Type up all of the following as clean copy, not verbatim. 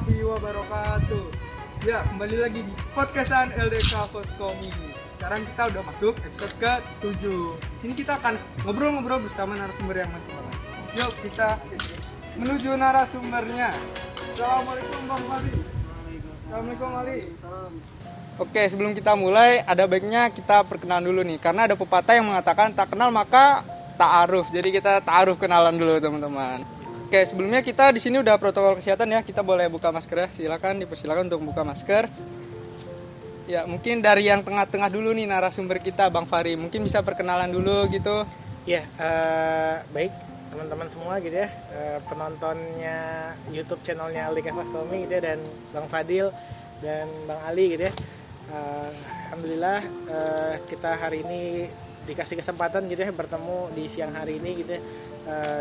warahmatullahi wabarakatuh. Ya, kembali lagi di podcastan LDK Foskomi. Sekarang kita udah masuk episode ke-7. Sini kita akan ngobrol-ngobrol bersama narasumber yang mantap. Yuk kita menuju narasumbernya. Assalamualaikum Bang Ali. Assalamualaikum Ali. Oke, sebelum kita mulai ada baiknya kita perkenalan dulu nih, karena ada pepatah yang mengatakan tak kenal maka ta'aruf. Jadi kita ta'aruf kenalan dulu teman-teman. Oke, sebelumnya kita di sini udah protokol kesehatan ya. Kita boleh buka masker ya. Silakan, dipersilakan untuk buka masker. Ya, mungkin dari yang tengah-tengah dulu nih narasumber kita, Bang Fahri. Mungkin bisa perkenalan dulu gitu. Ya, baik teman-teman semua gitu ya, penontonnya YouTube channelnya LDK Foskomi gitu ya, dan Bang Fadil dan Bang Ali gitu ya. Alhamdulillah kita hari ini dikasih kesempatan gitu ya bertemu di siang hari ini gitu ya.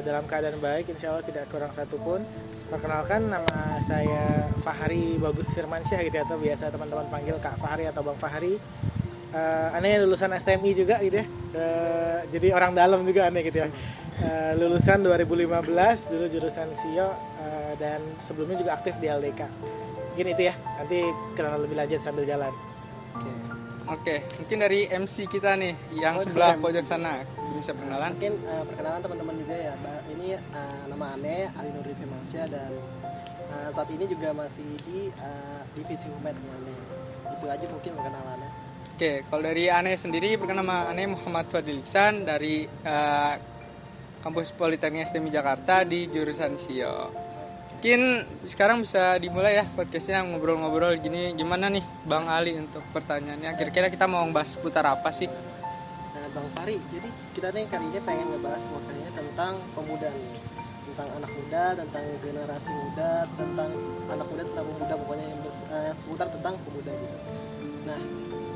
Dalam keadaan baik, insya Allah tidak kurang satupun. Perkenalkan, nama saya Fahri Bagus Firmansyah gitu ya, atau biasa teman-teman panggil Kak Fahri atau Bang Fahri. Aneh lulusan STMI juga gitu ya, jadi orang dalam juga aneh gitu ya. Lulusan 2015, dulu jurusan SIO, dan sebelumnya juga aktif di LDK. Mungkin itu ya, nanti kenalan lebih lanjut sambil jalan. Oke, mungkin dari MC kita nih yang sebelah pojok sana bisa perkenalan. Mungkin perkenalan teman-teman juga ya. Ini nama Ane Ali Nurdi Firmansyah, dan saat ini juga masih di divisi Humet Ane. Itu aja mungkin perkenalannya. Oke, kalau dari Ane sendiri, perkenalkan nama Ane Muhammad Fadil Ihsan dari Kampus Politeknik STMI Jakarta di jurusan SIO. Mungkin sekarang bisa dimulai ya podcastnya, ngobrol-ngobrol gini. Gimana nih Bang Ali untuk pertanyaannya? Kira-kira kita mau bahas seputar apa sih? Bang Fahri, jadi kita nih kali ini pengen ngebahas podcastnya tentang pemuda nih, tentang anak muda, tentang generasi muda, tentang anak muda, tentang pemuda, pokoknya yang seputar tentang pemuda gitu. Nah,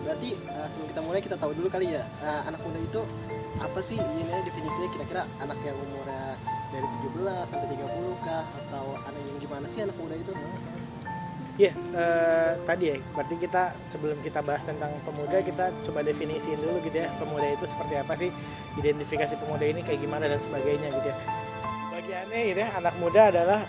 berarti sebelum kita mulai kita tahu dulu kali ya, anak muda itu apa sih? Ini definisinya kira-kira anak yang umurnya dari 17 sampai 30 kah, atau anak yang gimana sih anak muda itu? Iya, tadi ya, berarti kita sebelum kita bahas tentang pemuda, kita coba definisiin dulu gitu ya, pemuda itu seperti apa sih, identifikasi pemuda ini kayak gimana dan sebagainya gitu ya. Bagiannya gitu ya, anak muda adalah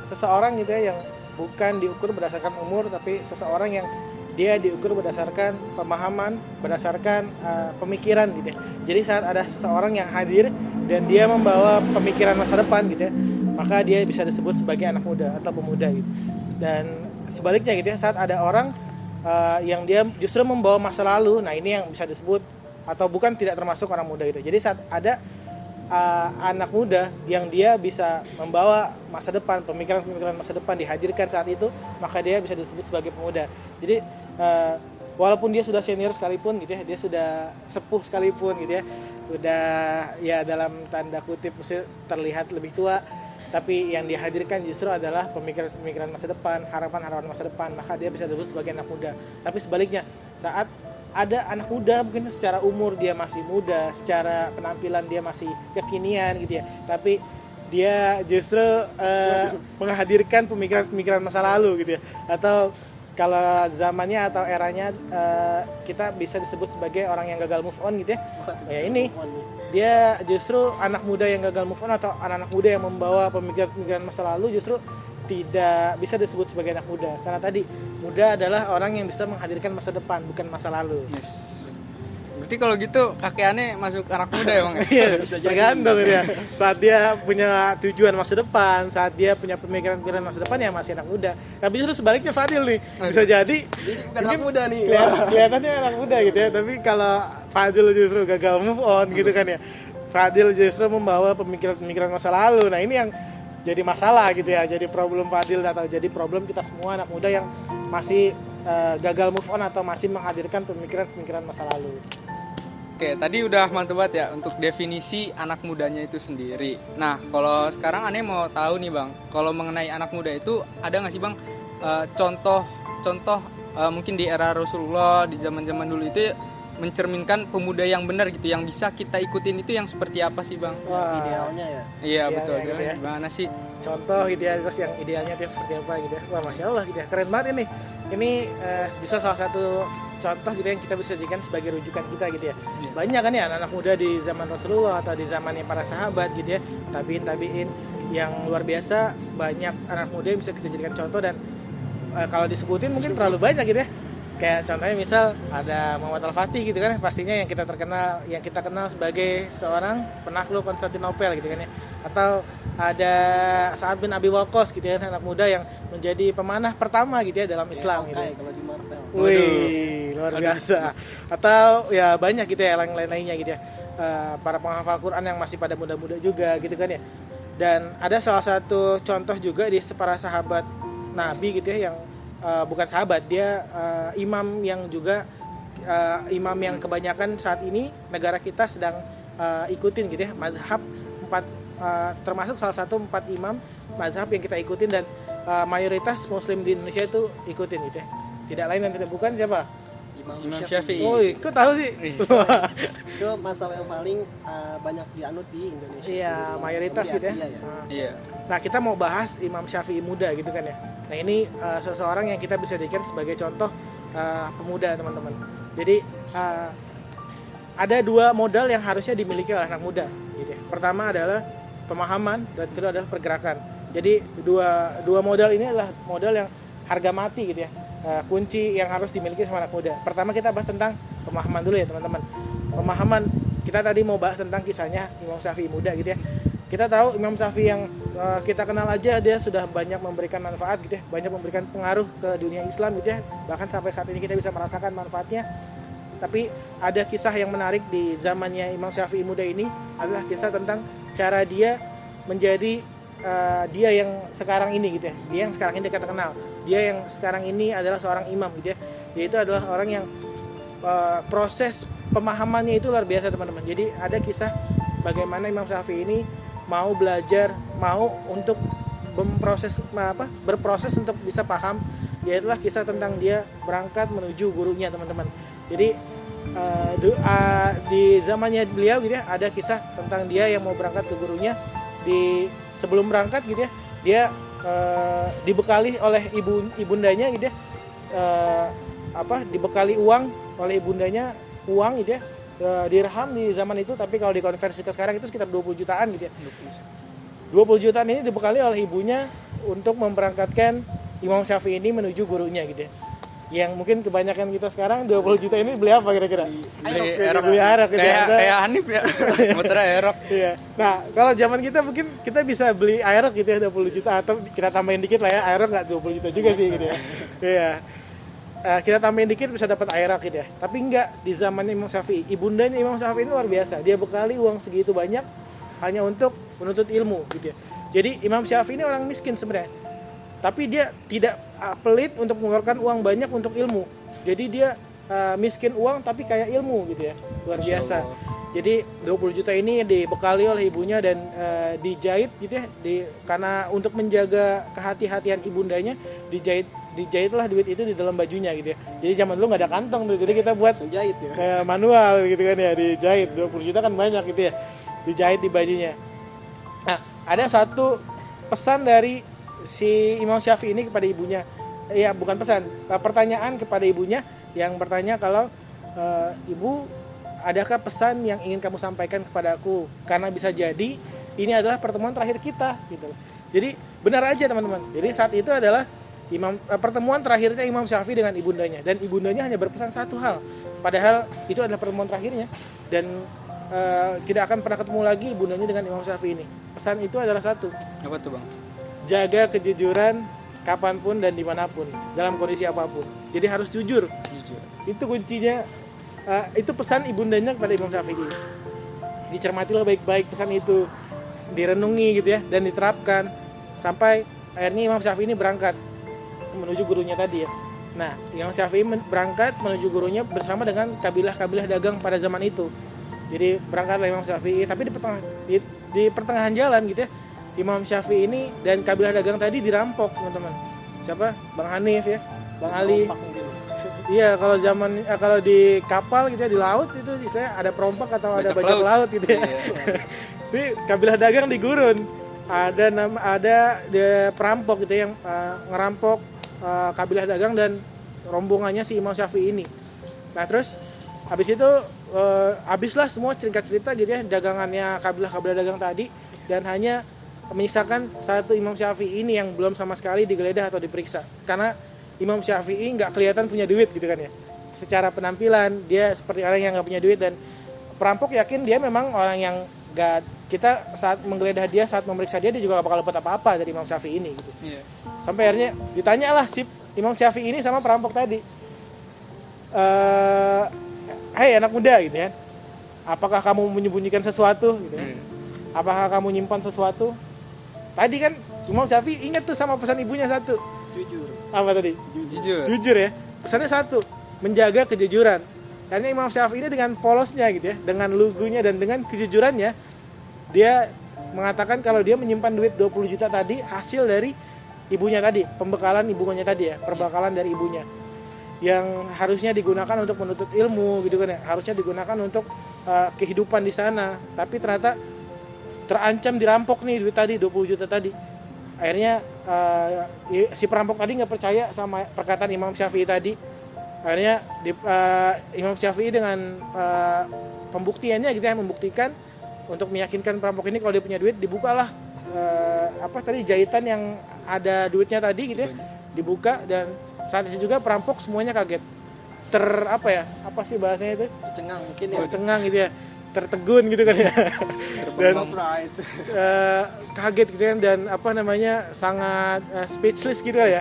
seseorang gitu ya yang bukan diukur berdasarkan umur, tapi seseorang yang dia diukur berdasarkan pemahaman, berdasarkan pemikiran gitu ya. Jadi saat ada seseorang yang hadir dan dia membawa pemikiran masa depan gitu ya, maka dia bisa disebut sebagai anak muda atau pemuda gitu. Dan sebaliknya gitu ya, saat ada orang yang dia justru membawa masa lalu, nah ini yang bisa disebut atau bukan tidak termasuk orang muda gitu. Jadi saat ada anak muda yang dia bisa membawa masa depan, pemikiran-pemikiran masa depan dihadirkan saat itu, maka dia bisa disebut sebagai pemuda. Jadi walaupun dia sudah senior sekalipun gitu ya, dia sudah sepuh sekalipun gitu ya, udah ya dalam tanda kutip mesti terlihat lebih tua, tapi yang dihadirkan justru adalah pemikiran-pemikiran masa depan, harapan-harapan masa depan, maka dia bisa disebut sebagai anak muda. Tapi sebaliknya, saat ada anak muda mungkin secara umur dia masih muda, secara penampilan dia masih kekinian gitu ya, tapi dia justru menghadirkan pemikiran-pemikiran masa lalu gitu ya, atau kalau zamannya atau eranya kita bisa disebut sebagai orang yang gagal move on gitu ya. Ya ini dia justru anak muda yang gagal move on, atau anak-anak muda yang membawa pemikiran-pemikiran masa lalu justru tidak bisa disebut sebagai anak muda, karena tadi muda adalah orang yang bisa menghadirkan masa depan, bukan masa lalu. Yes. Berarti kalau gitu kakek Ane masuk anak muda ya Bang? Iya, tergantung ya. Saat dia punya tujuan masa depan, saat dia punya pemikiran-pemikiran masa depan, ya masih anak muda. Tapi justru sebaliknya Fadil nih, bisa jadi bukan anak muda nih. Kelihatannya anak muda gitu ya, tapi kalau Fadil justru gagal move on gitu kan ya. Fadil justru membawa pemikiran-pemikiran masa lalu. Nah, ini yang jadi masalah gitu ya, jadi problem Fadil atau jadi problem kita semua anak muda yang masih gagal move on atau masih menghadirkan pemikiran-pemikiran masa lalu. Oke, tadi udah mantep banget ya untuk definisi anak mudanya itu sendiri. Nah, kalau sekarang Ane mau tahu nih Bang, kalau mengenai anak muda itu ada nggak sih Bang contoh mungkin di era Rasulullah, di zaman-zaman dulu itu mencerminkan pemuda yang benar gitu, yang bisa kita ikutin itu yang seperti apa sih Bang? Wah, Idealnya ya. Iya betul, gitu ya. Gimana sih? Contoh gitu ya, terus yang idealnya itu seperti apa gitu ya. Wah, Masya Allah gitu ya, keren banget ini. Ini bisa salah satu contoh gitu yang kita bisa jadikan sebagai rujukan kita gitu ya. Banyak kan ya anak-anak muda di zaman Rasulullah atau di zamannya para sahabat gitu ya, tabiin yang luar biasa, banyak anak muda yang bisa kita jadikan contoh, dan kalau disebutin mungkin terlalu banyak gitu ya. Kayak contohnya misal ada Muhammad Al-Fatih gitu kan, pastinya yang kita kenal sebagai seorang penakluk Konstantinopel gitu kan ya. Atau ada Sa'ad bin Abi Waqqas gitu ya, anak muda yang menjadi pemanah pertama gitu ya dalam Islam gitu. Hawkeye kalau di Marvel. Wih, luar biasa. Atau ya banyak gitu ya yang lain-lainnya gitu ya. Para penghafal Quran yang masih pada muda-muda juga gitu kan ya. Dan ada salah satu contoh juga di para sahabat Nabi gitu ya yang bukan sahabat, dia imam yang juga imam yang kebanyakan saat ini negara kita sedang ikutin gitu ya, mazhab 4 termasuk salah satu 4 imam mazhab yang kita ikutin dan mayoritas muslim di Indonesia itu ikutin gitu ya. Tidak lain dan tidak bukan siapa? Imam Syafi'i. Oh, kok tahu sih? Itu mazhab yang paling banyak dianut di Indonesia. Iya, mayoritas gitu ya. Iya. Nah, kita mau bahas Imam Syafi'i muda gitu kan ya. Nah, ini seseorang yang kita bisa jadikan sebagai contoh pemuda, teman-teman. Jadi ada 2 modal yang harusnya dimiliki oleh anak muda gitu ya. Pertama adalah pemahaman dan kedua adalah pergerakan. Jadi dua modal ini adalah modal yang harga mati gitu ya. Kunci yang harus dimiliki sama anak muda. Pertama kita bahas tentang pemahaman dulu ya teman-teman. Pemahaman, kita tadi mau bahas tentang kisahnya Imam Syafi'i muda gitu ya. Kita tahu Imam Syafi'i yang kita kenal aja dia sudah banyak memberikan manfaat gitu ya, banyak memberikan pengaruh ke dunia Islam gitu ya. Bahkan sampai saat ini kita bisa merasakan manfaatnya. Tapi ada kisah yang menarik di zamannya Imam Syafi'i muda ini adalah kisah tentang cara dia menjadi dia yang sekarang ini gitu ya. Dia yang sekarang ini kita kenal. Dia yang sekarang ini adalah seorang imam gitu ya. Dia itu adalah orang yang proses pemahamannya itu luar biasa teman-teman. Jadi ada kisah bagaimana Imam Syafi'i ini mau belajar, mau untuk berproses untuk bisa paham. Dia itulah kisah tentang dia berangkat menuju gurunya teman-teman. Jadi di zamannya beliau gitu ya, ada kisah tentang dia yang mau berangkat ke gurunya. Sebelum berangkat gitu ya, dia dibekali oleh ibundanya gitu ya, dibekali uang oleh ibundanya, uang gitu ya, dirham di zaman itu, tapi kalau dikonversi ke sekarang itu sekitar 20 jutaan gitu ya. 20 jutaan ini dibekali oleh ibunya untuk memberangkatkan Imam Syafi'i ini menuju gurunya gitu ya. Yang mungkin kebanyakan kita sekarang 20 juta ini beli apa kira-kira? Beli aerok gitu ya. Kayak Hanif ya. Motor aerok. Iya. Nah, kalau zaman kita mungkin kita bisa beli aerok gitu ya 20 juta atau kita tambahin dikit lah ya. Aerok enggak 20 juta juga sih gitu ya. Iya. Kita tambahin dikit bisa dapat aerok gitu ya. Tapi enggak di zamannya Imam Syafi'i. Ibundanya Imam Syafi'i ini luar biasa. Dia bekali uang segitu banyak hanya untuk menuntut ilmu gitu ya. Jadi Imam Syafi'i ini orang miskin sebenarnya. Tapi dia tidak pelit untuk mengeluarkan uang banyak untuk ilmu. Jadi dia miskin uang tapi kaya ilmu gitu ya. Luar biasa. Jadi 20 juta ini dibekali oleh ibunya dan dijahit gitu ya. Karena untuk menjaga kehati-hatian ibundanya, dijahitlah duit itu di dalam bajunya gitu ya. Jadi zaman dulu nggak ada kantong tuh. Jadi kita buat jahit ya. Manual gitu kan ya, dijahit. 20 juta kan banyak gitu ya. Dijahit di bajunya. Nah, ada satu pesan dari si Imam Syafi'i ini kepada ibunya. Ya, bukan pesan, pertanyaan kepada ibunya yang bertanya kalau ibu, adakah pesan yang ingin kamu sampaikan kepada aku? Karena bisa jadi ini adalah pertemuan terakhir kita gitu. Jadi benar aja teman-teman. Jadi saat itu adalah pertemuan terakhirnya Imam Syafi'i dengan ibundanya, dan ibundanya hanya berpesan satu hal. Padahal itu adalah pertemuan terakhirnya dan tidak akan pernah ketemu lagi ibundanya dengan Imam Syafi'i ini. Pesan itu adalah satu. Apa tuh, Bang? Jaga kejujuran kapanpun dan dimanapun, dalam kondisi apapun. Jadi harus jujur. Itu kuncinya. Itu pesan ibundanya kepada Imam Syafi'i. Dicermatilah baik-baik pesan itu, direnungi gitu ya, dan diterapkan sampai akhirnya Imam Syafi'i ini berangkat menuju gurunya tadi ya. Nah, Imam Syafi'i berangkat menuju gurunya bersama dengan kabilah-kabilah dagang pada zaman itu. Jadi berangkatlah Imam Syafi'i, tapi di pertengahan jalan gitu ya, Imam Syafi'i ini dan kabilah dagang tadi dirampok, teman-teman. Siapa? Bang Hanif ya, Bang Ali. Iya, kalau di kapal gitu ya, di laut itu istilahnya ada perompak atau ada bajak laut gitu ya. Ini kabilah dagang di gurun. Ada perampok gitu yang ngerampok kabilah dagang dan rombongannya si Imam Syafi'i ini. Nah, terus habis itu habislah semua cerita gitu ya dagangannya kabilah dagang tadi, dan hanya menyisakan satu Imam Syafi'i ini yang belum sama sekali digeledah atau diperiksa. Karena Imam Syafi'i nggak kelihatan punya duit gitu kan ya. Secara penampilan dia seperti orang yang nggak punya duit, dan perampok yakin dia memang orang yang nggak, kita saat menggeledah dia, saat memeriksa dia juga nggak bakal dapat apa-apa dari Imam Syafi'i ini gitu. Iya. Sampai akhirnya ditanyalah si Imam Syafi'i ini sama perampok tadi, hei anak muda gitu ya, apakah kamu menyembunyikan sesuatu gitu ya? Apakah kamu nyimpan sesuatu? Tadi kan Imam Syafi'i ingat tuh sama pesan ibunya satu. Jujur. Apa tadi? Jujur. Jujur ya. Pesannya satu, menjaga kejujuran. Karena Imam Syafi'i ini dengan polosnya gitu ya, dengan lugunya dan dengan kejujurannya, dia mengatakan kalau dia menyimpan duit 20 juta tadi hasil dari ibunya tadi, pembekalan ibunya tadi ya, perbekalan dari ibunya. Yang harusnya digunakan untuk menuntut ilmu gitu kan ya, harusnya digunakan untuk kehidupan di sana, tapi ternyata terancam dirampok nih duit tadi 20 juta tadi. Akhirnya si perampok tadi nggak percaya sama perkataan Imam Syafi'i tadi. Akhirnya Imam Syafi'i dengan pembuktiannya gitu ya, membuktikan untuk meyakinkan perampok ini kalau dia punya duit, dibukalah jahitan yang ada duitnya tadi gitu ya, dibuka, dan saat itu juga perampok semuanya kaget, apa sih bahasanya itu, Cengang mungkin ya. cengang gitu ya, tertegun gitu kan ya, dan Surprise. kaget gitu kan, dan sangat speechless gitu ya,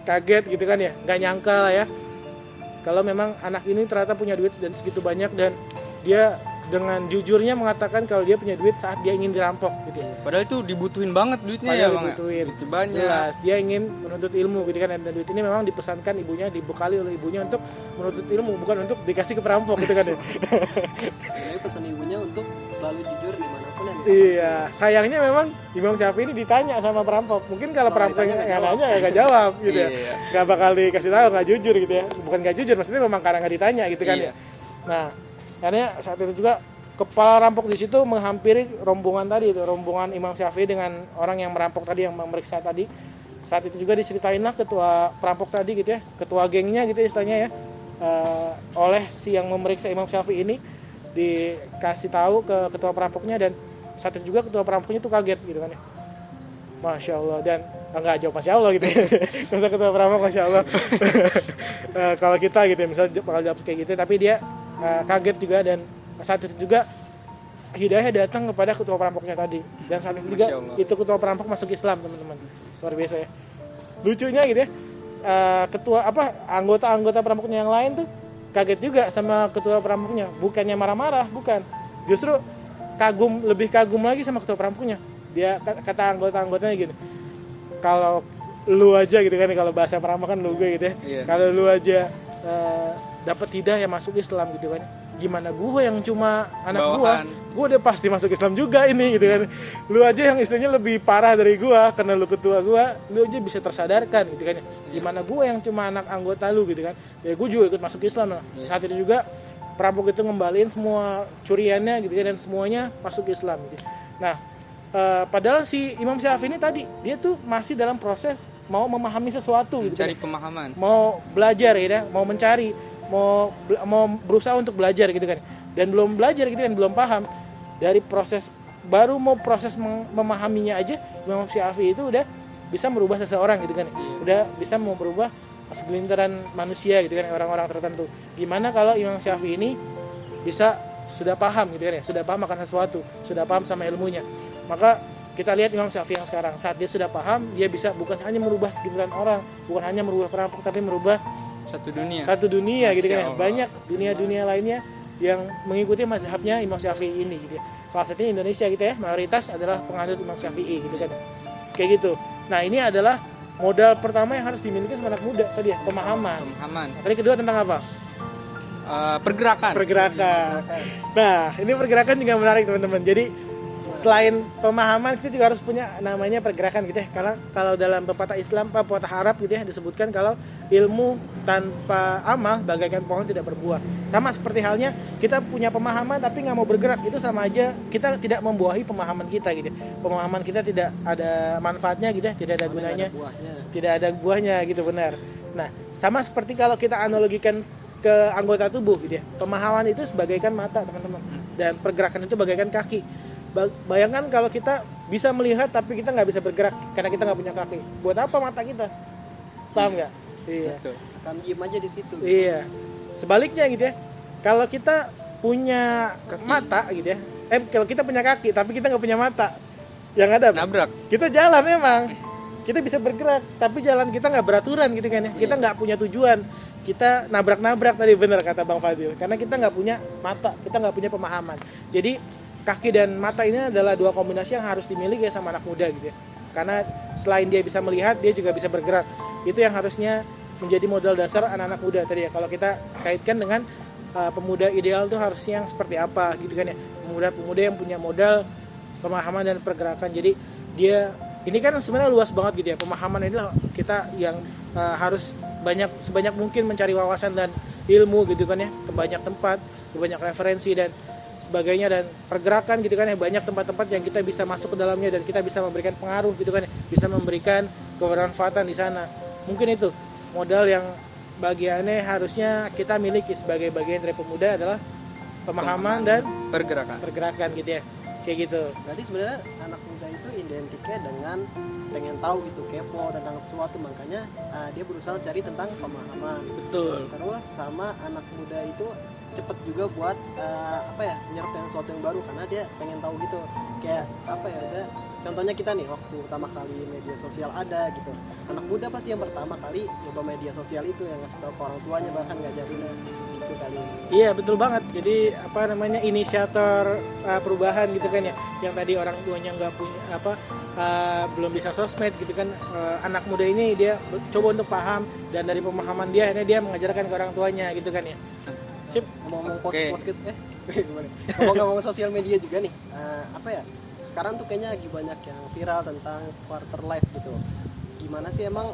kaget gitu kan ya, nggak nyangka lah ya kalau memang anak ini ternyata punya duit dan segitu banyak, dan dia dengan jujurnya mengatakan kalau dia punya duit saat dia ingin dirampok gitu ya. Padahal itu dibutuhin banget duitnya Padahal ya Bang. dibutuhin. Duit banyak. Jelas, dia ingin menuntut ilmu gitu kan, dan duit ini memang dipesankan ibunya, dibekali oleh ibunya untuk menuntut ilmu, bukan untuk dikasih ke perampok gitu kan ya. Jadi pesan ibunya untuk selalu jujur dimanapun yang Iya, sayangnya memang Imam Syafi'i ini ditanya sama perampok. Mungkin kalau perampok yang nanya ya gak jawab gitu ya. Iya. Gak bakal dikasih tahu, gak jujur gitu ya. Bukan gak jujur, maksudnya memang karena gak ditanya gitu kan ya. Iya. Nah, karena saat itu juga kepala rampok di situ menghampiri rombongan tadi itu, rombongan Imam Syafi'i dengan orang yang merampok tadi, yang memeriksa tadi. Saat itu juga diceritainlah ketua perampok tadi gitu ya, ketua gengnya gitu istilahnya ya, oleh si yang memeriksa Imam Syafi'i ini, dikasih tahu ke ketua perampoknya, dan saat itu juga ketua perampoknya itu kaget gitu kan ya. Masya Allah, dan enggak jawab Masya Allah gitu ya. Kata ketua perampok Masya Allah. Kalau kita gitu ya, misalnya bakal jawab kayak gitu, tapi dia kaget juga, dan saat itu juga hidayah datang kepada ketua perampoknya tadi, dan saat itu juga itu ketua perampok masuk Islam, teman-teman. Luar biasa ya. Lucunya gitu ya, anggota perampoknya yang lain tuh kaget juga sama ketua perampoknya, bukannya marah-marah, bukan, justru lebih kagum lagi sama ketua perampoknya. Dia kata anggotanya gini, kalau lu aja gitu kan, kalau bahasa perampok kan lu gue gitu ya, Iya. kalau lu aja dapat hidayah masuk Islam gitu kan, gimana gue yang cuma anak Bawahan. gue udah pasti masuk Islam juga ini gitu kan. Lu aja yang istilahnya lebih parah dari gue, karena lu ketua gue, lu aja bisa tersadarkan gitu kan. Gimana gue yang cuma anak anggota lu gitu kan, ya gue juga ikut masuk Islam. Nah, saat itu juga perampok itu ngembaliin semua curiannya gitu kan, dan semuanya masuk Islam gitu. Nah, padahal si Imam Syafi'i ini tadi dia tuh masih dalam proses mau memahami sesuatu gitu kan. Mencari pemahaman. Mau belajar ya, mau mencari, mau berusaha untuk belajar gitu kan, dan belum belajar gitu kan, belum paham. Dari proses baru mau proses memahaminya aja, Imam Syafi'i itu udah bisa merubah seseorang gitu kan, udah bisa mau berubah segelintiran manusia gitu kan, orang-orang tertentu. Gimana kalau Imam Syafi'i ini bisa sudah paham gitu kan ya, sudah paham akan sesuatu, sudah paham sama ilmunya. Maka kita lihat Imam Syafi'i yang sekarang, saat dia sudah paham, dia bisa bukan hanya merubah segelintiran orang, bukan hanya merubah perampok, tapi merubah Satu dunia gitu kan ya. Masya Allah. Banyak dunia-dunia lainnya yang mengikuti mazhabnya Imam Syafi'i ini gitu ya. Salah satunya Indonesia gitu ya, mayoritas adalah penganut Imam Syafi'i gitu kan, kayak gitu. Nah, ini adalah modal pertama yang harus dimiliki sama anak muda tadi ya, pemahaman. Tadi kedua tentang apa? Pergerakan. Nah, ini pergerakan juga menarik teman-teman. Jadi selain pemahaman, kita juga harus punya namanya pergerakan gitu ya. Karena kalau dalam pepatah Islam, pepatah Arab gitu ya, disebutkan kalau ilmu tanpa amal bagaikan pohon tidak berbuah. Sama seperti halnya kita punya pemahaman tapi nggak mau bergerak, itu sama aja kita tidak membuahi pemahaman kita gitu. Pemahaman kita tidak ada manfaatnya gitu ya, tidak ada gunanya, tidak ada buahnya gitu, benar. Nah, sama seperti kalau kita analogikan ke anggota tubuh gitu ya. Pemahaman itu sebagaikan mata, teman-teman, dan pergerakan itu bagaikan kaki. Bayangkan kalau kita bisa melihat tapi kita nggak bisa bergerak karena kita nggak punya kaki. Buat apa mata kita? paham nggak? Iya. Betul. akan diem aja di situ. Iya. Sebaliknya gitu ya. Kalau kita punya Kaki. mata gitu ya. Kalau kita punya kaki tapi kita nggak punya mata, yang ada apa? Nabrak. Kita jalan emang. Kita bisa bergerak, tapi jalan kita nggak beraturan gitu kan ya. Kita nggak punya tujuan. Kita nabrak-nabrak tadi, bener kata Bang Fadil. Karena kita nggak punya mata, kita nggak punya pemahaman. Jadi kaki dan mata ini adalah dua kombinasi yang harus dimiliki sama anak muda gitu ya. Karena selain dia bisa melihat, dia juga bisa bergerak. Itu yang harusnya menjadi modal dasar anak-anak muda tadi ya. Kalau kita kaitkan dengan pemuda ideal tuh harusnya yang seperti apa gitu kan ya. Pemuda-pemuda yang punya modal pemahaman dan pergerakan. Jadi dia ini kan sebenarnya luas banget gitu ya. Pemahaman ini kita yang harus sebanyak mungkin mencari wawasan dan ilmu gitu kan ya, ke banyak tempat, ke banyak referensi dan sebagainya, dan pergerakan gitu kan ya, banyak tempat-tempat yang kita bisa masuk ke dalamnya dan kita bisa memberikan pengaruh gitu kan ya, bisa memberikan kebermanfaatan di sana. Mungkin itu modal yang bagiannya harusnya kita miliki sebagai bagian dari pemuda adalah pemahaman dan pergerakan gitu ya, kayak gitu. Berarti sebenarnya anak muda itu identiknya dengan pengen tahu gitu, kepo tentang sesuatu, makanya dia berusaha cari tentang pemahaman. Betul. Terus sama anak muda itu cepet juga buat menyerap sesuatu yang baru karena dia pengen tahu gitu. Kayak udah contohnya kita nih waktu pertama kali media sosial ada gitu, anak muda pasti yang pertama kali coba media sosial itu yang ngasih tahu ke orang tuanya, bahkan ngajarin itu kali. Iya betul banget. Jadi inisiator perubahan gitu kan ya, yang tadi orang tuanya nggak punya belum bisa sosmed gitu kan, anak muda ini dia coba untuk paham, dan dari pemahaman dia akhirnya dia mengajarkan ke orang tuanya gitu kan ya. Sip. Ngomong ngomong sosial media juga nih, sekarang tuh kayaknya lagi banyak yang viral tentang quarter life gitu. Gimana sih emang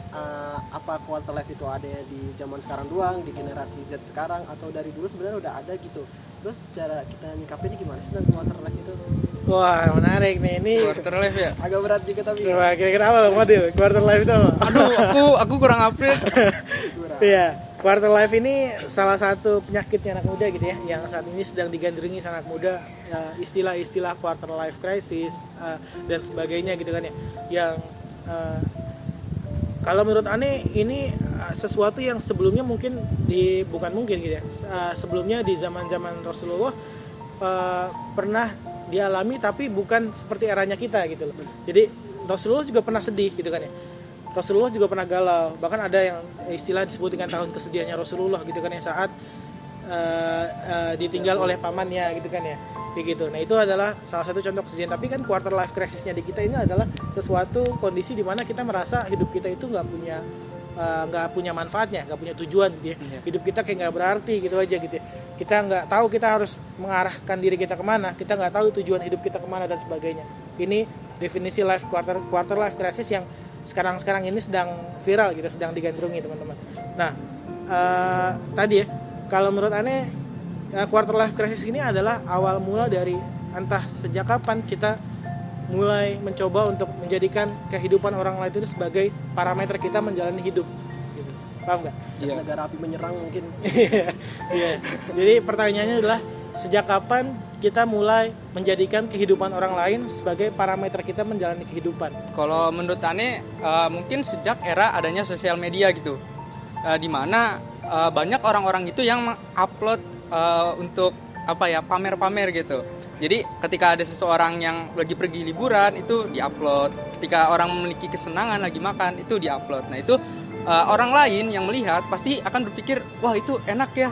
apa quarter life itu ada di zaman sekarang doang, di generasi Z sekarang, atau dari dulu sebenarnya udah ada gitu? Terus cara kita nyikapinnya gimana sih tentang quarter life itu? Wah menarik nih ini. Quarter life ya. Agak berat juga tapi. Coba kira-kira apa Bang Fadil? Quarter life itu apa? Aduh, aku kurang update. Iya, quarter life ini salah satu penyakitnya anak muda gitu ya, yang saat ini sedang digandrungi anak muda, istilah-istilah quarter life crisis dan sebagainya gitu kan ya, yang kalau menurut Ane ini sesuatu yang sebelumnya sebelumnya di zaman Rasulullah pernah dialami, tapi bukan seperti eranya kita gitu loh. Jadi Rasulullah juga pernah sedih gitu kan ya. Rasulullah juga pernah galau, bahkan ada yang istilah disebut dengan tahun kesedihannya Rasulullah gitu kan ya, saat ditinggal oleh pamannya gitu kan ya, kayak gitu. Nah itu adalah salah satu contoh kesedihan. Tapi kan quarter life crisisnya di kita ini adalah sesuatu kondisi di mana kita merasa hidup kita itu nggak punya manfaatnya, nggak punya tujuan gitu ya. Hidup kita kayak nggak berarti gitu aja gitu ya. Kita nggak tahu kita harus mengarahkan diri kita kemana, kita nggak tahu tujuan hidup kita kemana dan sebagainya. Ini definisi quarter life crisis yang sekarang ini sedang viral gitu, sedang digandrungi teman-teman. Nah tadi ya, kalau menurut Ane quarter life crisis ini adalah awal mula dari entah sejak kapan kita mulai mencoba untuk menjadikan kehidupan orang lain itu sebagai parameter kita menjalani hidup gitu. Paham nggak? Iya. Negara api menyerang mungkin. Iya. Jadi pertanyaannya adalah sejak kapan kita mulai menjadikan kehidupan orang lain sebagai parameter kita menjalani kehidupan? Kalau menurut Ane mungkin sejak era adanya sosial media gitu, di mana banyak orang-orang itu yang mengupload untuk pamer-pamer gitu. Jadi ketika ada seseorang yang lagi pergi liburan itu diupload, ketika orang memiliki kesenangan lagi makan itu diupload. Nah itu orang lain yang melihat pasti akan berpikir, wah itu enak ya,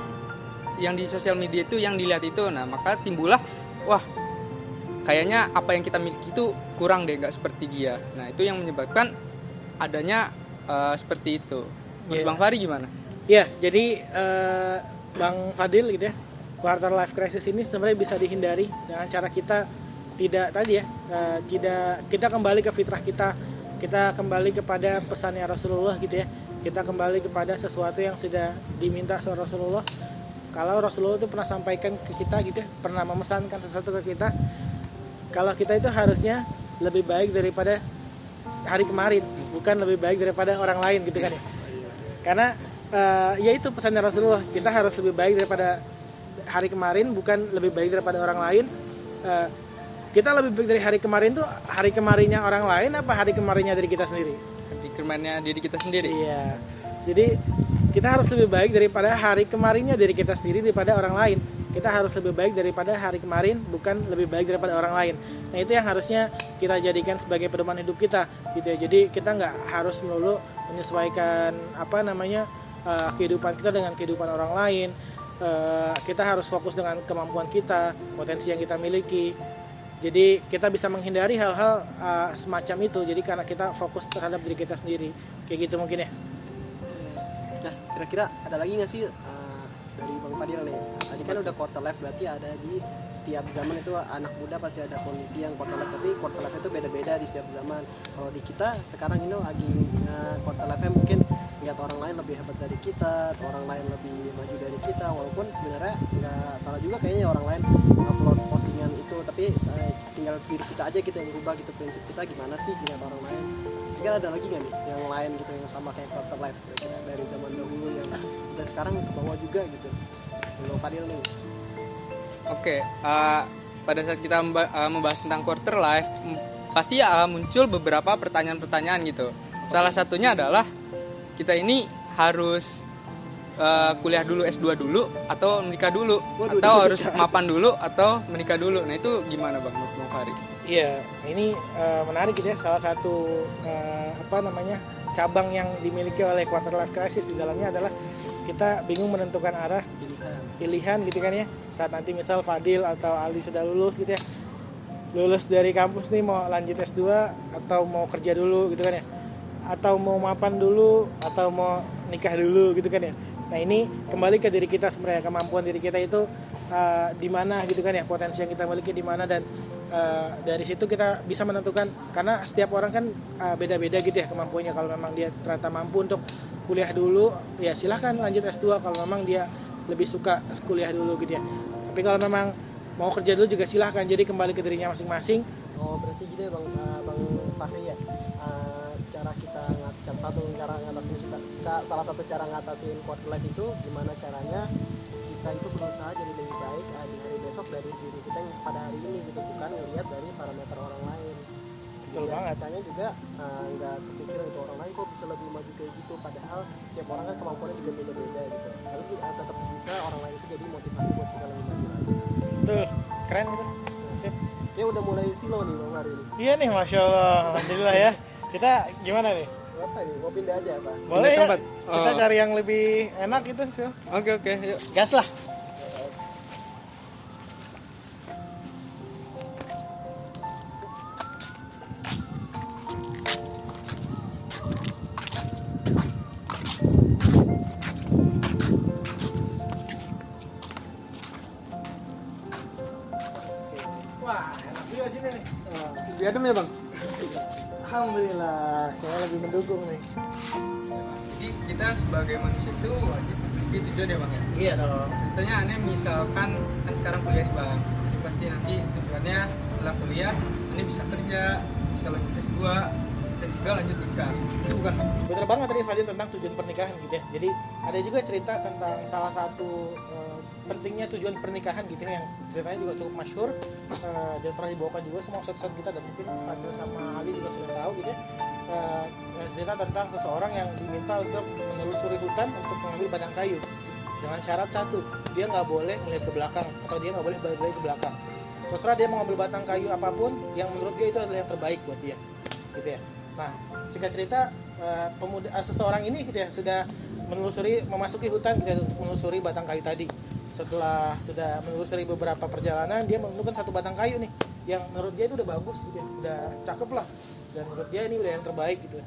yang di sosial media itu, yang dilihat itu. Nah maka timbullah, wah kayaknya apa yang kita miliki itu kurang deh, nggak seperti dia. Nah itu yang menyebabkan adanya seperti itu. Menurut Bang Fahri gimana? Iya, jadi Bang Fadil gitu ya, quarter life crisis ini sebenarnya bisa dihindari dengan cara kita kita kembali ke fitrah kita kembali kepada pesannya Rasulullah gitu ya, kita kembali kepada sesuatu yang sudah diminta oleh Rasulullah. Kalau Rasulullah itu pernah sampaikan ke kita gitu ya, pernah memesankan sesuatu ke kita, kalau kita itu harusnya lebih baik daripada hari kemarin, bukan lebih baik daripada orang lain gitu kan ya. Karena ya itu pesannya Rasulullah, kita harus lebih baik daripada hari kemarin, bukan lebih baik daripada orang lain. Kita lebih baik dari hari kemarin tuh hari kemarinnya orang lain apa hari kemarinnya dari kita sendiri? requirementnya diri kita sendiri. Iya. Jadi kita harus lebih baik daripada hari kemarinnya dari kita sendiri daripada orang lain. Kita harus lebih baik daripada hari kemarin, bukan lebih baik daripada orang lain. Nah itu yang harusnya kita jadikan sebagai pedoman hidup kita, gitu ya. Jadi kita nggak harus melulu menyesuaikan kehidupan kita dengan kehidupan orang lain. Kita harus fokus dengan kemampuan kita, potensi yang kita miliki. Jadi kita bisa menghindari hal-hal semacam itu. Jadi karena kita fokus terhadap diri kita sendiri, kayak gitu mungkin ya. Nah, kira-kira ada lagi nggak sih dari Bang Fadil nih? Tadi kan udah quarter life, berarti ada di setiap zaman itu anak muda pasti ada kondisi yang quarter life, tapi quarter life itu beda-beda di setiap zaman. Kalau di kita sekarang ini lagi quarter life-nya mungkin lihat orang lain lebih hebat dari kita, atau orang lain lebih maju dari kita, walaupun sebenarnya nggak salah juga kayaknya orang lain upload postingan itu, tapi tinggal diri kita aja gitu yang berubah gitu, prinsip kita gimana sih dengan orang lain. Mungkin ada lagi nggak nih yang lain gitu yang sama kayak quarter life kira-kira dari zaman dahulu yang udah sekarang ke bawah juga gitu. Bang Fadil nih. Oke, pada saat kita membahas tentang quarter life, pasti muncul beberapa pertanyaan-pertanyaan gitu. Salah satunya adalah kita ini harus kuliah dulu, S2 dulu, atau menikah dulu, atau harus mapan dulu, atau menikah dulu. Nah itu gimana Bang Fahri? Iya, ini menarik gitu ya. Salah satu cabang yang dimiliki oleh quarter life crisis di dalamnya adalah kita bingung menentukan arah pilihan gitu kan ya. Saat nanti misal Fadil atau Aldi sudah lulus gitu ya, lulus dari kampus nih mau lanjut S2 atau mau kerja dulu gitu kan ya, atau mau mapan dulu atau mau nikah dulu gitu kan ya. Nah ini kembali ke diri kita sebenarnya, kemampuan diri kita itu di mana gitu kan ya, potensi yang kita miliki di mana, dan dari situ kita bisa menentukan, karena setiap orang kan beda-beda gitu ya kemampuannya. Kalau memang dia ternyata mampu untuk kuliah dulu, ya silahkan lanjut S2. Kalau memang dia lebih suka kuliah dulu gitu ya. Tapi kalau memang mau kerja dulu juga silahkan. Jadi kembali ke dirinya masing-masing. Oh berarti gitu ya Bang Fahri ya. Salah satu cara ngatasin quarter life itu gimana caranya kita itu berusaha jadi lebih baik di hari besok dari diri kita yang pada hari ini gitu, bukan ngelihat dari parameter orang lain. Betul banget. Misalnya juga nggak kepikiran itu orang lain kok bisa lebih maju kayak gitu, padahal tiap orang kan kemampuannya juga beda-beda gitu. Tapi tetap bisa orang lain itu jadi motivasi buat kita lebih maju lagi. Betul, keren gitu. Sip. Ya udah mulai silau nih Bang hari ini. Iya nih, Masya Allah, Alhamdulillah ya. Kita gimana nih? Apa nih? Mau pindah aja apa? Boleh ya? tempat. Kita cari yang lebih enak gitu, Phil. Oke, yuk. Gas lah. Wah, enak juga sini nih. Lebih adem ya Bang? Alhamdulillah, saya lebih mendukung nih. Jadi kita sebagai manusia itu wajib memiliki tujuan ya Bang ya? Iya dong. Contohnya aneh misalkan kan sekarang kuliah di Bang, jadi pasti nanti tujuannya setelah kuliah aneh bisa kerja, bisa lanjut S2, bisa juga lanjut nikah. Itu bukan Bang? Bener banget tadi Fadil tentang tujuan pernikahan gitu ya. Jadi ada juga cerita tentang salah satu pentingnya tujuan pernikahan gitu ya, yang ceritanya juga cukup masyhur dan pernah dibawakan juga sama ustadz kita, dan mungkin Fadil sama Ali juga sudah tahu gitu ya. Cerita tentang seseorang yang diminta untuk menelusuri hutan untuk mengambil batang kayu dengan syarat satu, dia nggak boleh melihat ke belakang atau dia nggak boleh balik lagi ke belakang. Terserah dia mau ngambil batang kayu apapun yang menurut dia itu adalah yang terbaik buat dia gitu ya. Nah singkat cerita seseorang ini gitu ya sudah memasuki hutan gitu ya, untuk menelusuri batang kayu tadi. Setelah sudah menelusuri beberapa perjalanan, dia menemukan satu batang kayu nih yang menurut dia itu udah bagus gitu ya, udah cakep lah, dan menurut dia ini udah yang terbaik gitu.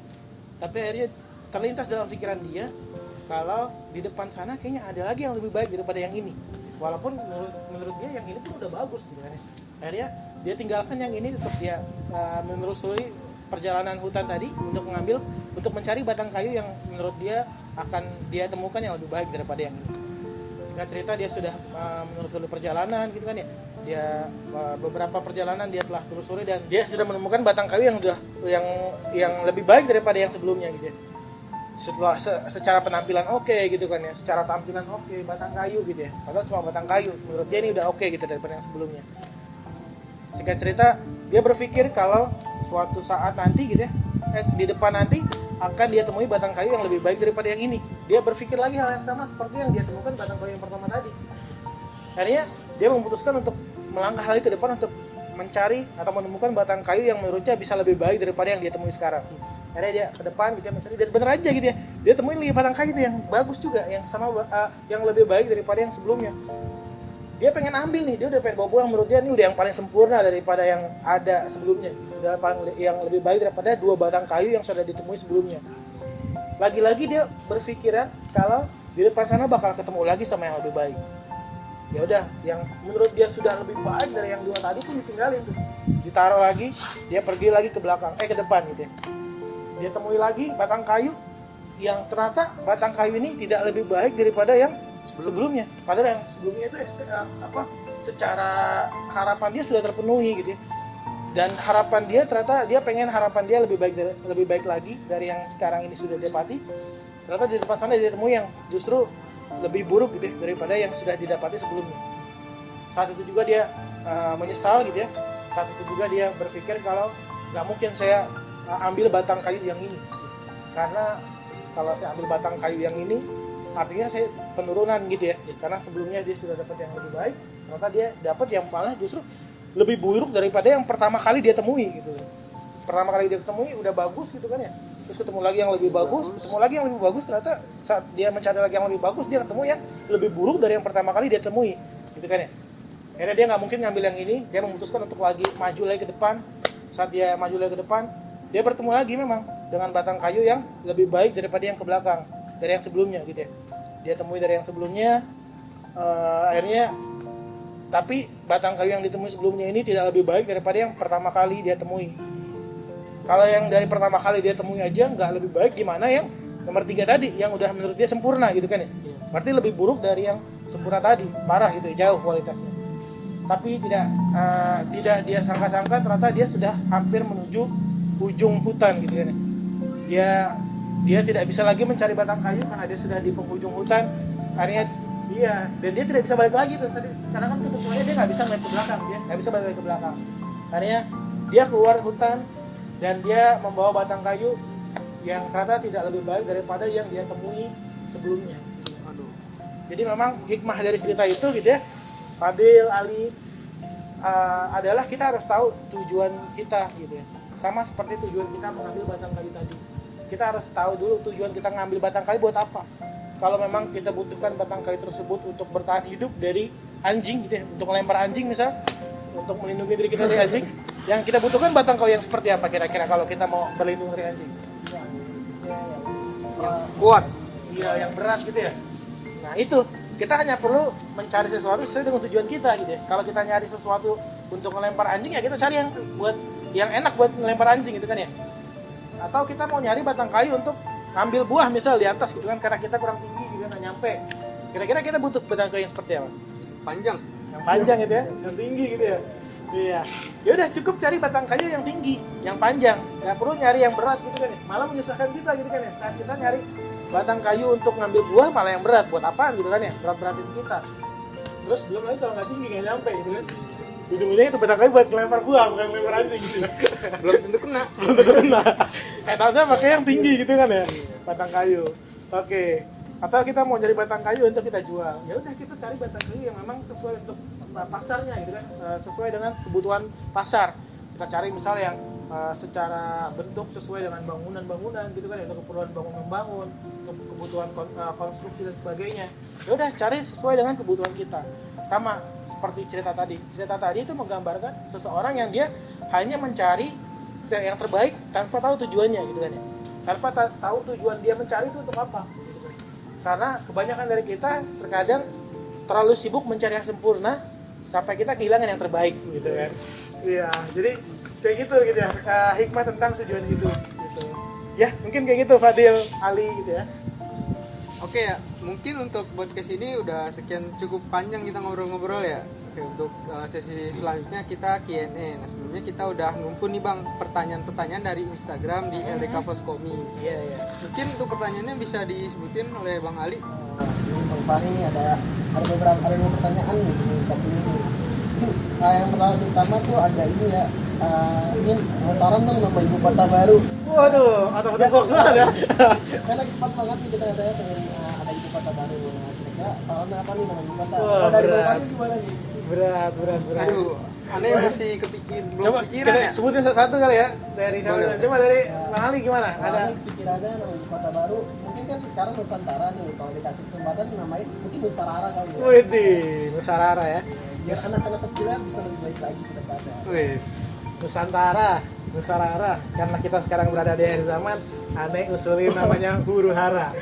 Tapi akhirnya terlintas dalam pikiran dia kalau di depan sana kayaknya ada lagi yang lebih baik daripada yang ini, walaupun menurut dia yang ini pun udah bagus gitu kan. Akhirnya dia tinggalkan yang ini untuk dia menelusuri perjalanan hutan tadi untuk mencari batang kayu yang menurut dia akan dia temukan yang lebih baik daripada yang ini. Singkat cerita dia sudah menelusuri perjalanan gitu kan ya. Dia beberapa perjalanan dia telah telusuri dan dia sudah menemukan batang kayu yang lebih baik daripada yang sebelumnya gitu ya. Setelah secara penampilan oke gitu kan ya, secara tampilan oke, batang kayu gitu ya. Padahal cuma batang kayu, menurut dia ini udah oke gitu daripada yang sebelumnya. Singkat cerita dia berpikir kalau suatu saat nanti gitu ya, di depan nanti akan dia temui batang kayu yang lebih baik daripada yang ini. Dia berpikir lagi hal yang sama seperti yang dia temukan batang kayu yang pertama tadi. Akhirnya dia memutuskan untuk melangkah lagi ke depan untuk mencari atau menemukan batang kayu yang menurutnya bisa lebih baik daripada yang dia temui sekarang. Akhirnya dia ke depan gitu ya, mencari, dan bener aja gitu ya, dia temuin lagi batang kayu itu yang bagus juga, yang sama yang lebih baik daripada yang sebelumnya. Dia pengen ambil nih, dia udah pengen bawa pulang, menurut dia ini udah yang paling sempurna daripada yang ada sebelumnya, udah yang lebih baik daripada 2 batang kayu yang sudah ditemui sebelumnya. Lagi-lagi dia berpikiran kalau di depan sana bakal ketemu lagi sama yang lebih baik. Ya udah, yang menurut dia sudah lebih baik dari yang 2 tadi pun ditinggalin tuh, ditaruh lagi, dia pergi lagi ke belakang, ke depan gitu ya. Dia temui lagi batang kayu yang ternyata batang kayu ini tidak lebih baik daripada yang sebelumnya. Padahal yang sebelumnya itu secara harapan dia sudah terpenuhi gitu ya. Dan harapan dia ternyata dia pengen harapan dia lebih baik lagi dari yang sekarang ini sudah didapati. Ternyata di depan sana dia temui yang justru lebih buruk gitu ya, daripada yang sudah didapati sebelumnya. Saat itu juga dia menyesal gitu ya. Saat itu juga dia berpikir kalau nggak mungkin saya ambil batang kayu yang ini, karena kalau saya ambil batang kayu yang ini artinya saya penurunan gitu ya, karena sebelumnya dia sudah dapat yang lebih baik, ternyata dia dapat yang malah justru lebih buruk daripada yang pertama kali dia temui gitu. Pertama kali dia temui udah bagus gitu kan ya, terus ketemu lagi yang lebih bagus, ketemu lagi yang lebih bagus, ternyata saat dia mencari lagi yang lebih bagus dia ketemu yang lebih buruk dari yang pertama kali dia temui gitu kan ya. Akhirnya dia nggak mungkin ngambil yang ini, dia memutuskan untuk lagi maju lagi ke depan. Saat dia maju lagi ke depan, dia bertemu lagi memang dengan batang kayu yang lebih baik daripada yang ke belakang, dari yang sebelumnya gitu ya. Dia temui dari yang sebelumnya, akhirnya tapi batang kayu yang ditemui sebelumnya ini tidak lebih baik daripada yang pertama kali dia temui. Kalau yang dari pertama kali dia temui aja nggak lebih baik, gimana yang nomor 3 tadi yang udah menurut dia sempurna gitu kan ya. Berarti lebih buruk dari yang sempurna tadi, parah gitu ya, jauh kualitasnya. Tapi tidak dia sangka-sangka ternyata dia sudah hampir menuju ujung hutan gitu kan. Dia tidak bisa lagi mencari batang kayu karena dia sudah di penghujung hutan. Akhirnya dan dia tidak bisa balik lagi tuh tadi, karena kan kebetulannya dia nggak bisa balik ke belakang, dia nggak bisa balik ke belakang. Akhirnya dia keluar hutan dan dia membawa batang kayu yang ternyata tidak lebih baik daripada yang dia temui sebelumnya. Jadi memang hikmah dari cerita itu gitu ya, Fadil, Ali, adalah kita harus tahu tujuan kita gitu ya. Sama seperti tujuan kita mengambil batang kayu tadi, kita harus tahu dulu tujuan kita ngambil batang kayu buat apa. Kalau memang kita butuhkan batang kayu tersebut untuk bertahan hidup dari anjing gitu ya, untuk melempar anjing misal, untuk melindungi diri kita dari anjing, yang kita butuhkan batang kayu yang seperti apa kira-kira kalau kita mau berlindung dari anjing? Kuat. Iya, yang berat gitu ya. Nah itu, kita hanya perlu mencari sesuatu sesuai dengan tujuan kita gitu ya. Kalau kita nyari sesuatu untuk melempar anjing, ya kita cari yang enak buat melempar anjing gitu kan ya. Atau kita mau nyari batang kayu untuk ngambil buah misal di atas gitu kan, karena kita kurang tinggi gitu kan, nggak nyampe. Kira-kira kita butuh batang kayu yang seperti apa? Panjang. Yang panjang gitu ya, yang tinggi gitu ya. Iya. Ya udah, cukup cari batang kayu yang tinggi, yang panjang. Nggak perlu nyari yang berat gitu kan ya. Malah menyusahkan kita gitu kan ya. Saat kita nyari batang kayu untuk ngambil buah malah yang berat, buat apaan gitu kan ya? Berat-beratin kita. Terus belum lagi kalau nggak tinggi nggak nyampe gitu kan. Ujung-ujungnya itu batang kayu buat ngelempar buah, bukan ngelempar anjing gitu. Belum tentu kena. Tanya pakai yang tinggi gitu kan ya, batang kayu. Oke. Atau kita mau cari batang kayu untuk kita jual. Ya udah, kita cari batang kayu yang memang sesuai untuk pasarnya gitu kan, sesuai dengan kebutuhan pasar. Kita cari misal yang secara bentuk sesuai dengan bangunan-bangunan gitu kan, untuk keperluan bangun-membangun, untuk kebutuhan konstruksi dan sebagainya. Ya udah, cari sesuai dengan kebutuhan kita. Sama seperti cerita tadi. Cerita tadi itu menggambarkan seseorang yang dia hanya mencari yang terbaik tanpa tahu tujuannya gitu kan ya. Tanpa tahu tujuan dia mencari itu untuk apa gitu kan. Karena kebanyakan dari kita terkadang terlalu sibuk mencari yang sempurna sampai kita kehilangan yang terbaik gitu kan. Iya, jadi kayak gitu ya, hikmah tentang tujuan hidup gitu. Ya, mungkin kayak gitu Fadil, Ali gitu ya. Oke ya, mungkin untuk podcast ini udah sekian, cukup panjang kita ngobrol-ngobrol ya. Oke, untuk sesi selanjutnya kita Q&A. Nah, sebelumnya kita udah ngumpul nih Bang pertanyaan-pertanyaan dari Instagram di LDK Foskomi. Iya. Mungkin untuk pertanyaannya bisa disebutin oleh Bang Ali. Bang Fahri ini ada beberapa pertanyaan nih di tapi ini. Yang pertama tuh ada ini ya, ini saran dong nama ibu kota baru. Waduh, atau betul box banget ya. Karena pas banget nih kita katanya pengen ada ibu kota baru. Nah, kira-kira salamnya apa nih dengan ibu kota? Wah, Kalau dari berat. Bang Fahri gimana nih? Berat. Aduh, aneh masih belum Coba kepikiran kita ya. sebutin satu kali ya dari siapa? Boleh. Coba dari Bang Ali gimana? Ada Ada pikirannya nama ibu kota baru. Mungkin kan sekarang Nusantara nih, kalau dikasih kesempatan namain mungkin Nusarara kali ya. Widih, Nusarara ya. Biar anak-anak kecilnya bisa lebih baik lagi ke depannya. Wes. Nusantara, Nusarara. Karena kita sekarang berada di akhir zaman, aneh usulin namanya huru hara.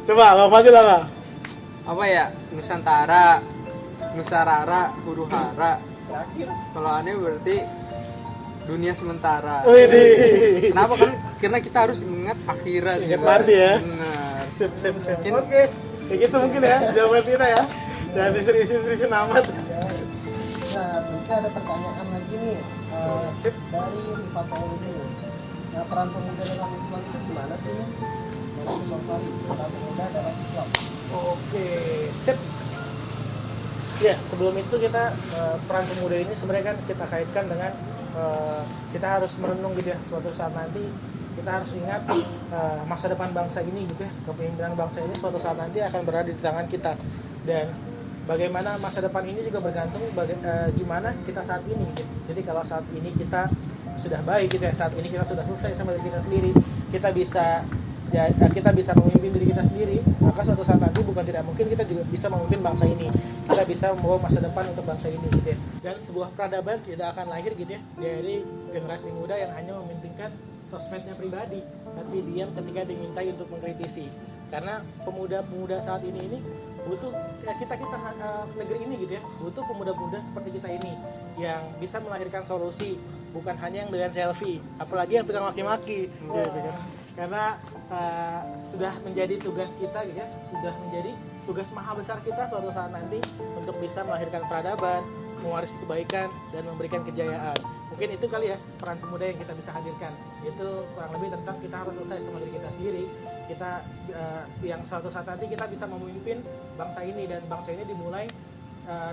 Coba Bang Fadil apa? Apa ya? Nusantara, Nusarara, huru hara. Terakhir. Kalau aneh berarti dunia sementara. Widih. Kenapa kan? Karena kita harus ingat akhirat. Ingat juga. mati ya. Benar. Sip. Mungkin- Oke, kayak gitu mungkin ya jawaban kita ya. Dan serius amat. Nah, mungkin ada pertanyaan lagi nih dari Rifat Paulini nih. Nah, peran pemuda dalam Islam itu gimana sih nih? Dari Bang Fahri, peran pemuda dalam Islam. Oke, sip. Ya, sebelum itu kita peran pemuda ini sebenarnya kan kita kaitkan dengan kita harus merenung gitu ya, suatu saat nanti kita harus ingat masa depan bangsa ini gitu ya, kepemimpinan bangsa ini suatu saat nanti akan berada di tangan kita, dan bagaimana masa depan ini juga bergantung gimana kita saat ini gitu. Jadi kalau saat ini kita sudah baik gitu ya, saat ini kita sudah selesai sama diri kita sendiri, kita bisa memimpin diri kita sendiri, maka suatu saat nanti bukan tidak mungkin kita juga bisa memimpin bangsa ini, kita bisa membawa masa depan untuk bangsa ini gitu ya. Dan sebuah peradaban tidak akan lahir gitu ya dari generasi muda yang hanya mementingkan sosmednya pribadi, tapi diam ketika dimintai untuk mengkritisi. Karena pemuda-pemuda saat ini butuh kita negeri ini gitu ya, butuh pemuda-pemuda seperti kita ini yang bisa melahirkan solusi, bukan hanya yang dengan selfie, apalagi yang tukang maki-maki gitu kan. Karena sudah menjadi tugas kita gitu ya, sudah menjadi tugas maha besar kita suatu saat nanti untuk bisa melahirkan peradaban, mewarisi kebaikan dan memberikan kejayaan. Mungkin itu kali ya peran pemuda yang kita bisa hadirkan. Itu kurang lebih tentang kita harus selesai sama diri kita sendiri. Kita yang suatu saat nanti kita bisa memimpin bangsa ini, dan bangsa ini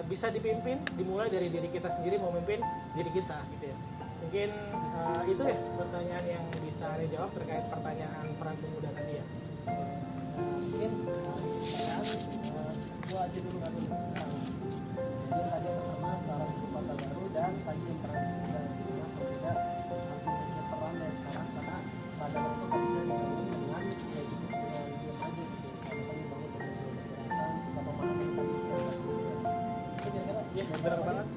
bisa dimulai dari diri kita sendiri, memimpin diri kita gitu ya. Mungkin itu ya pertanyaan yang bisa saya jawab terkait pertanyaan peran pemuda tadi ya. Mungkin gua aja dulu kan sekarang. Jadi tadi yang pertama saran ibu kota baru, dan tadi yang peran pemuda gimana pemuda harus memiliki peran dari sekarang, karena pada waktu itu bisa dibangun dengan ya gitu, dengan diam aja gitu, karena kan dibangun dari seluruh gerakan kita memahami tadi yang masih itu kira-kira Iya, benar banget.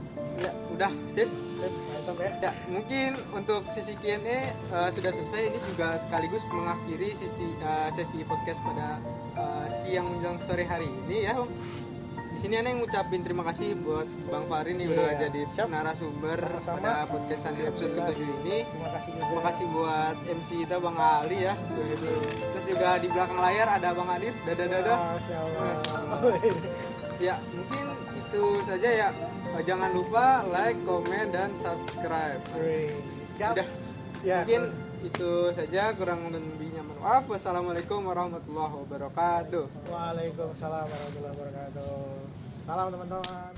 Ya, udah sip. Mantap ya. Ya, mungkin untuk sisi Q&A sudah selesai. Ini juga sekaligus mengakhiri sesi podcast pada siang menjelang sore hari ini ya. Di sini Ana yang ngucapin terima kasih buat Bang Fahri nih udah Iya, jadi siap. narasumber Sama-sama. pada podcastan di episode ke-7 ini. Terima kasih juga. Terima kasih buat MC kita Bang Ali ya. Terus juga di belakang layar ada Bang Adif. Dadah. Masya Allah. Ya, mungkin itu saja ya. Jangan lupa like, komen, dan subscribe. Siap. Udah. Ya, Mungkin itu saja, kurang lebihnya mohon maaf. Wassalamualaikum warahmatullahi wabarakatuh. Waalaikumsalam warahmatullahi wabarakatuh. Salam teman-teman.